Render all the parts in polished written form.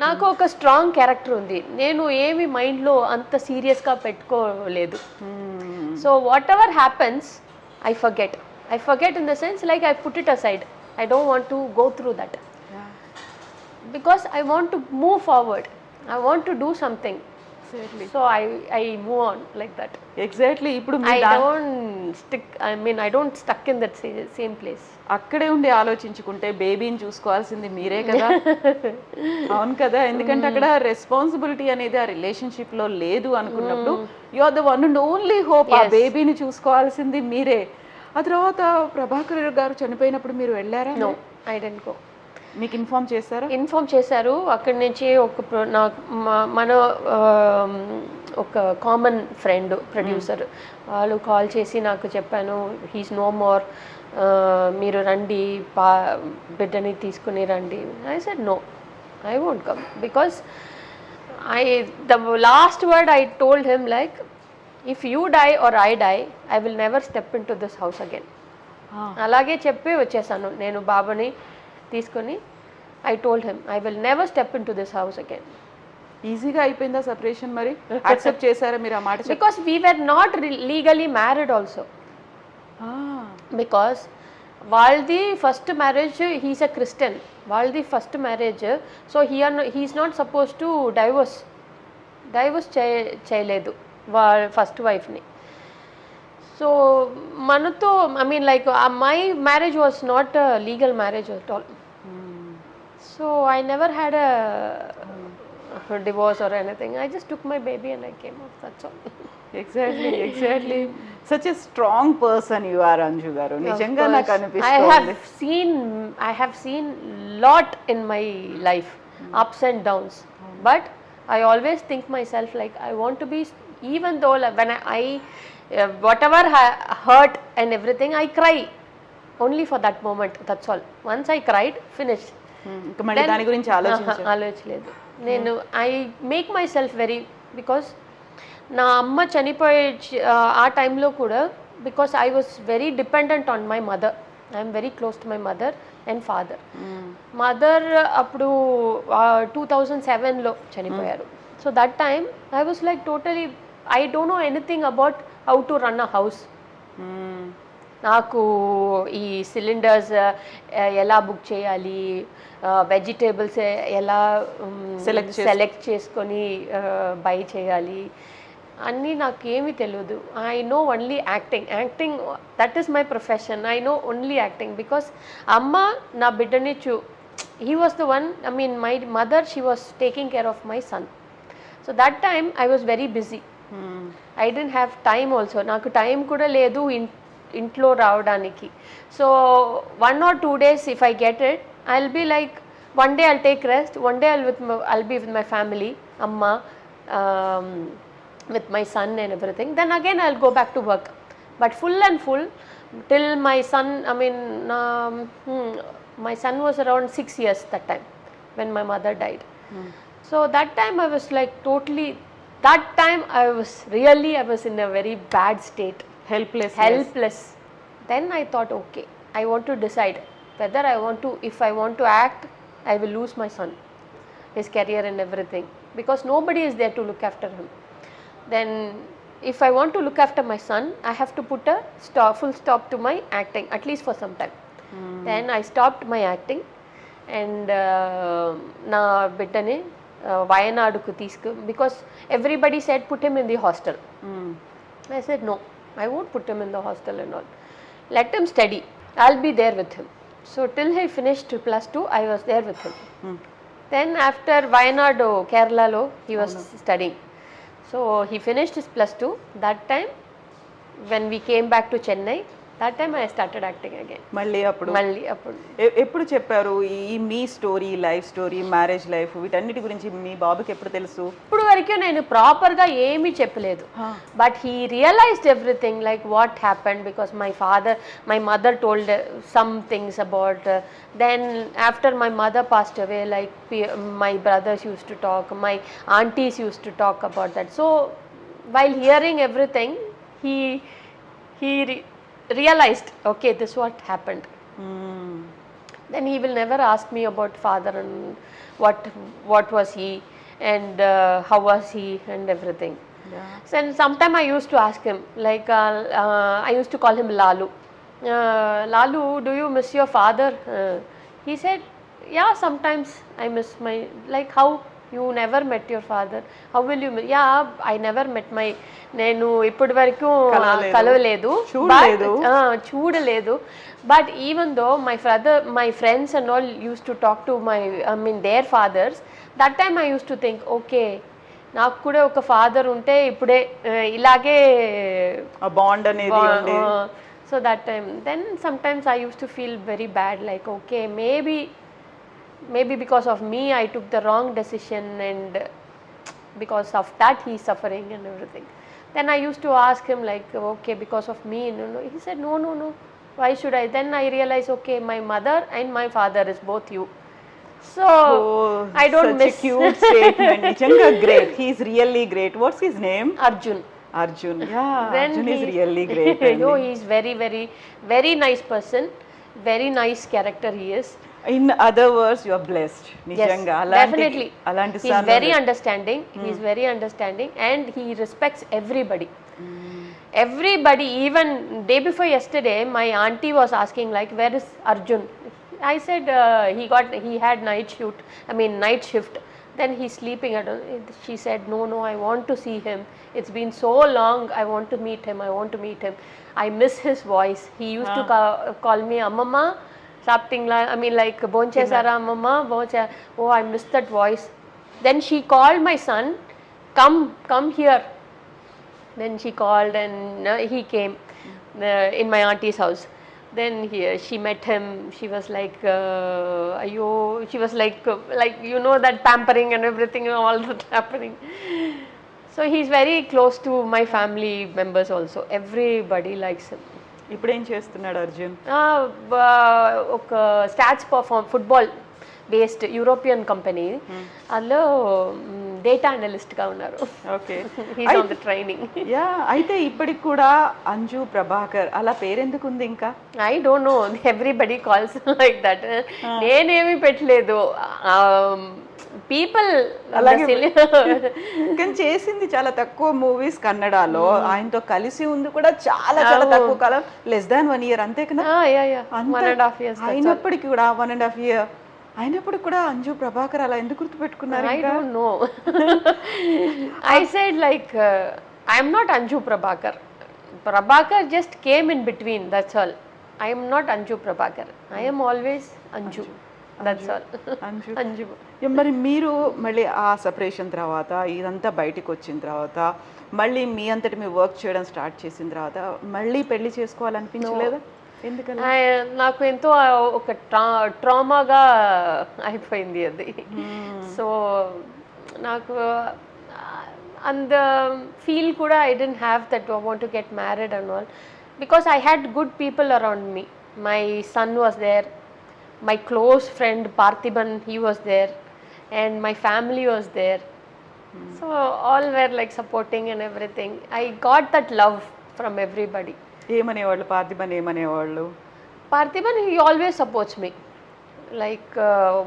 నాకు ఒక strong character ఉంది. నేను ఏమి మైండ్లో అంత సీరియస్గా పెట్టుకోలేదు. So what ever happens I forget in the sense like I put it aside. I don't want to go through that because I want to move forward. I want to do something. So I move on like that. Exactly. ఇప్పుడు I don't stuck in that same place. అక్కడే ఉండి ఆలోచించుకుంటే బేబీని చూసుకోవాల్సింది మీరే కదా. అవును కదా, ఎందుకంటే అక్కడ రెస్పాన్సిబిలిటీ అనేది ఆ రిలేషన్షిప్ లో లేదు అనుకున్నప్పుడు you are the one and only hope. ఆ బేబీని చూసుకోవాల్సింది మీరే. ఆ తర్వాత ప్రభాకర్ గారు చనిపోయినప్పుడు మీరు వెళ్ళారా? No, I didn't go. మీకు ఇన్ఫార్మ్ చేశారా? ఇన్ఫార్మ్ చేశారు. అక్కడి నుంచి మన ఒక కామన్ ఫ్రెండ్ ప్రొడ్యూసర్ వాళ్ళు కాల్ చేసి నాకు చెప్పాను, హీస్ నో మోర్, మీరు రండి, బిడ్డని తీసుకుని రండి. I said no, I won't come because the last word I told him like, if you die or I die, I will never step in to this house again. అలాగే చెప్పి వచ్చేసాను నేను బాబుని తీసుకొని. I told him I will never step in to this house again. ఈజీగా అయిపోయిందా separation? మరి accept చేశారా మీరు ఆ మాట? Because we were not legally married also. Because వాళ్ళది first marriage, he's a Christian, వాళ్ళది first marriage. So he's not suppose to divorce చేయలేదు వాళ్ళ ఫస్ట్ వైఫ్ని. సో మనతో like my marriage was not legal marriage at all. So I never had a divorce or anything. I just took my baby and I came off, that's all. Exactly. Such a strong person you are, Anju garu. Nijanga naku anipisthundi. I have seen lot in my life, ups and downs. But I always think myself like I want to be, even though when I whatever hurt and everything, I cry only for that moment, that's all. Once I cried, finished. దాని గురించి ఆలోచించలేదు నేను. I make my self very, because నా అమ్మ చనిపోయే ఆ టైంలో కూడా, because I was very dependent on my mother. I'm very close to my mother and father. Mother అప్పుడు 2007లో చనిపోయారు. So that time I was like totally, I don't know anything about how to run a house. నాకు ఈ cylinders ఎలా book చేయాలి, vegetables ఎలా select చేసుకొని by చేయాలి అన్నీ నాకేమీ తెలియదు. I know only acting that is my profession. I know only acting because అమ్మ నా బిడ్డని he was the one, my mother, she was taking care of my son. So that time I was very busy. I don't have time also. నాకు time కూడా లేదు ఇంట్లో రావడానికి. So 1 or 2 days if I get it, I'll be like, one day I'll take rest, one day I'll be with my family, amma, with my son and everything. Then again I'll go back to work. But full till my son, my son was around 6 years that time when my mother died. So that time I was like totally, that time I was in a very bad state. Helpless. Then I thought, okay, I want to decide whether if I want to act, I will lose my son, his career and everything, because nobody is there to look after him. Then if I want to look after my son, I have to put a full stop to my acting, at least for some time. Then I stopped my acting and na biddane Vayanaduku teesku, because everybody said put him in the hostel. I said no, I won't put him in the hostel and all. Let him study. I'll be there with him. So till he finished +2, I was there with him. Then after Wayanadu, Kerala lo, he was studying. So he finished his +2. That time when we came back to Chennai, that time I started acting again. మళ్ళీ అప్పుడు ఎప్పుడు చెప్పారు ఈ మీ story, life story, marriage life, వీటన్నిటి గురించి మీ బాబుకి ఎప్పుడు తెలుసు? ఇప్పుడు వరకు నేను ప్రాపర్గా ఏమీ చెప్పలేదు. But he realized everything like what happened, because my mother told some things about. Then after my mother passed away, like my brothers use to talk, my aunties use to talk about that. So while hearing everything, he realized, okay, this is what happened. then he will never ask me about father and what was he and how was he and everything. Yeah. So and sometime I used to ask him, like I used to call him Lalu. Lalu, do you miss your father? He said, yeah, sometimes I miss my, like, how you never met your father, how will you miss? Yeah, I never met my, నేను ఇప్పటి వరకు కలవలేదు, చూడలేదు, but even though my friends and all used to talk to their fathers, that time I used to think, okay, నాకు కూడా ఒక father ఉంటే ఇప్పుడే ఇలాగే బాండ్ అనేది ఉంది. So that time, then sometimes I used to feel very bad, like, okay, maybe because of me I took the wrong decision and because of that he's suffering and everything. Then I used to ask him, like, okay, because of me, no. He said, no, why should I? Then I realized, okay, my mother and my father is both you. So I don't miss. Such a cute statement. Nichanga great. He's really great. What's his name? Arjun. Yeah, then Arjun is really great. No, he's very, very, very nice person. Very nice character he is. In other words, you are blessed. Nichanga. Yes, definitely. He's very understanding. He's very understanding and he respects everybody. Everybody, even day before yesterday, my auntie was asking, like, where is Arjun? I said he had night shift. Then he's sleeping at. She said, no, I want to see him. It's been so long. I want to meet him. I miss his voice. He used to call me Amma, something like Bonchesara Amma, Boncha. Oh, I miss that voice. Then she called my son, come here. Then she called and he came in my auntie's house. Then she met him. She was like, she was like that pampering and everything, all that happening. So he's very close to my family members also. Everybody likes him. ఇప్పుడు ఏం చేస్తున్నాడు అర్జున్? ఒక stats football based European company, అందులో data అనలిస్ట్గా ఉన్నారు. Okay, he's on the training. Yeah, అయితే ఇప్పటికి కూడా అంజు ప్రభాకర్ అలా పేరెందుకు ఉంది ఇంకా? I don't no, everybody calls like that. నేనేమి పెట్టలేదు, పీపుల్ అలాగే. కానీ చేసింది చాలా తక్కువ మూవీస్ కన్నడలో, ఆయనతో కలిసి ఉంది కూడా చాలా తక్కువ కాలం, లెస్ దాన్ 1 year అంతే కదా. అయినప్పటికీ కూడా 1.5 year అయినప్పుడు కూడా అంజు ప్రభాకర్ అలా ఎందుకు గుర్తుపెట్టుకున్నారు? I don't know. I said, like, I am not Anju Prabhakar. Prabhakar just came in between, that's all. I am not Anju Prabhakar. I am always Anju. That's all. Anju. మరి మీరు మళ్ళీ ఆ separation తర్వాత ఇదంతా బయటికి వచ్చిన తర్వాత మళ్ళీ మీ అంతటి మీ వర్క్ చేయడం స్టార్ట్ చేసిన తర్వాత మళ్ళీ పెళ్లి చేసుకోవాలనిపించలేదా? ఎందుకని? నాకు ఎంతో ఒక ట్రామాగా అయిపోయింది అది. సో నాకు అండ్ ఫీల్ కూడా I don't have that I want to get married and all, because I had good people around me. My son was there, my close friend Parthiban, he was there, and my family was there. So all were like supporting and everything. I got that love from everybody. ఏమనేవాళ్ళు పార్థిబన్? ఏమనేవాళ్ళు? Parthiban, he always supports me. Like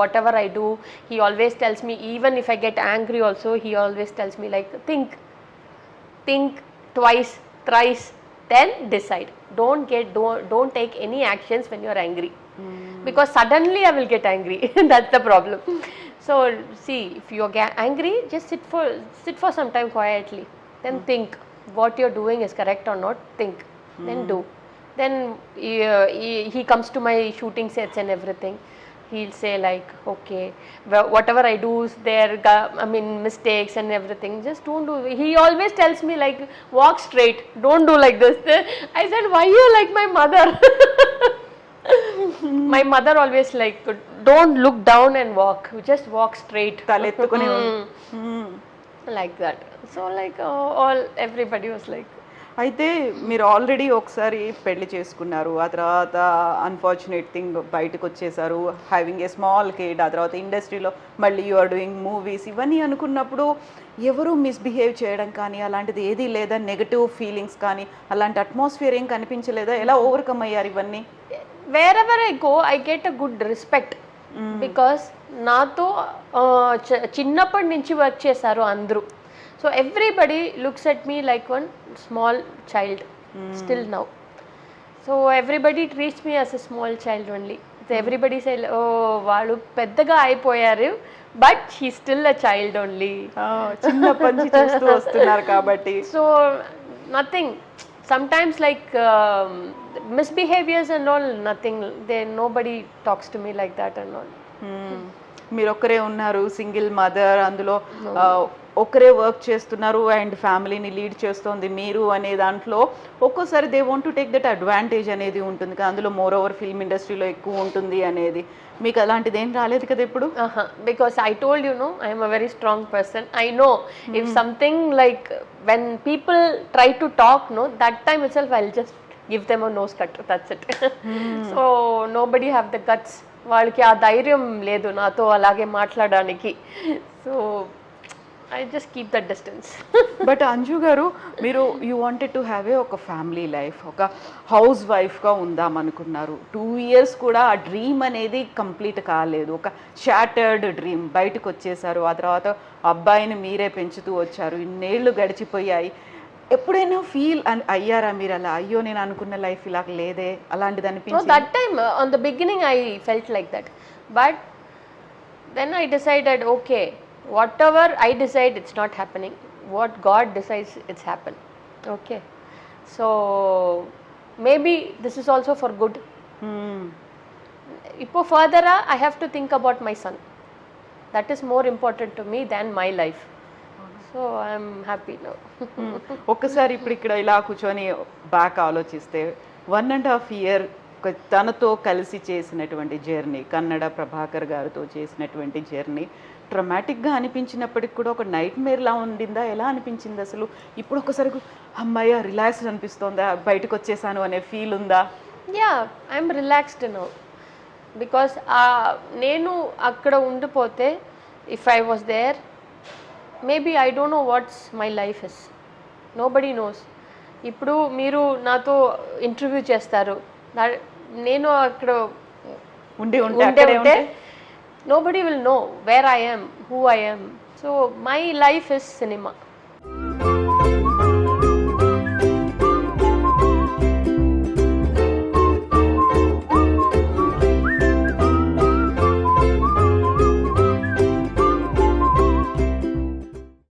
whatever I do, he always tells me, even if I get angry also, he always tells me, like, think twice, thrice, then decide. Don't take any actions when you are angry. Because suddenly I will get angry. That's the problem. So see, if you are angry, just sit for some time quietly. Then think what you're doing is correct or not. Think, then do. Then he comes to my shooting sets and everything. He'll say, like, okay, whatever I do is there, mistakes and everything, just don't do. He always tells me, like, walk straight, don't do like this. I said, why you like my mother? My mother always, like, don't look down and walk, just walk straight. Like that. So, like, everybody was like. అయితే మీరు already ఒకసారి పెళ్లి చేసుకున్నారు, ఆ తర్వాత unfortunate thing బయటకు వచ్చేసారు, having a small kid, ఆ తర్వాత ఇండస్ట్రీలో మళ్ళీ యు ఆర్ డూయింగ్ మూవీస్, ఇవన్నీ అనుకున్నప్పుడు ఎవరు మిస్బిహేవ్ చేయడం కానీ అలాంటిది ఏదీ లేదా? నెగటివ్ ఫీలింగ్స్ కానీ అలాంటి అట్మాస్ఫియర్ ఏం కనిపించలేదా? ఎలా ఓవర్కమ్ అయ్యారు ఇవన్నీ? wherever I go, I get a good respect. Because నాతో చిన్నప్పటి నుంచి వర్క్ చేశారు అందరూ. So everybody looks at me like one small child still now. So everybody treats me as a small child only. Everybody say ఓ వాళ్ళు పెద్దగా అయిపోయారు, but he still a child only. చిన్నప్పటి నుంచి చూస్తూ వస్తున్నారు కాబట్టి. So nothing. Sometimes like misbehaviors and all, nothing. Nobody talks to me like that and all. మీరు ఒక్కరే ఉన్నారు, సింగిల్ మదర్, అందులో ఒక్కరే వర్క్ చేస్తున్నారు అండ్ ఫ్యామిలీని లీడ్ చేస్తోంది మీరు అనే దాంట్లో ఒక్కోసారి they want to take that advantage అనేది ఉంటుంది కదా, అందులో మోర్ ఓవర్ ఫిల్మ్ ఇండస్ట్రీలో ఎక్కువ ఉంటుంది అనేది. మీకు అలాంటిది ఏం రాలేదు కదా ఇప్పుడు? Because I told you, no, I am a very strong person. I know if something like when people try to talk, no, that time itself I'll just give them a nose cut. That's it. So nobody have the guts. వాళ్ళకి ఆ ధైర్యం లేదు నాతో అలాగే మాట్లాడడానికి. So I just keep that distance. But Anju గారు, మీరు you wanted to have a ఒక ఫ్యామిలీ లైఫ్, ఒక హౌస్ వైఫ్గా ఉందాం అనుకున్నారు. 2 years కూడా ఆ డ్రీమ్ అనేది కంప్లీట్ కాలేదు, ఒక షాటర్డ్ డ్రీమ్. బయటకు వచ్చేసారు, ఆ తర్వాత అబ్బాయిని మీరే పెంచుతూ వచ్చారు, ఇన్నేళ్ళు గడిచిపోయాయి. ఎప్పుడైనా ఫీల్ అయ్యారా మీరు అలా, అయ్యో నేను అనుకున్న లైఫ్ ఇలా లేదే అలాంటిది అనిపించింది? That time on the beginning I felt like that, but then I decided okay, whatever I decide, it's not happening. What God decides, it's happen. Okay. So maybe this is also for good. Ipo further I have to think about my son. That is more important to me than my life. So I am happy now. ఒక్కసారి ఇప్పుడు ఇక్కడ ఇలా కూర్చొని back ఆలోచిస్తే 1.5 year తనతో కలిసి చేసినటువంటి journey, Kannada Prabhakar గారితో చేసినటువంటి జర్నీ ట్రమాటిక్గా అనిపించినప్పటికి కూడా ఒక నైట్ మేర్లా ఉండిందా? ఎలా అనిపించింది అసలు? ఇప్పుడు ఒకసారి అమ్మాయి రిలాక్స్డ్ అనిపిస్తోందా, బయటకు వచ్చేసాను అనే ఫీల్ ఉందా? Yeah, I'm relaxed now. Because నేను అక్కడ ఉండిపోతే, if I was there, maybe I don't know what's my life is. Nobody knows. ఇప్పుడు మీరు నాతో ఇంటర్వ్యూ చేస్తారు, నేను అక్కడ ఉంటే nobody will know where I am, who I am. So my life is cinema.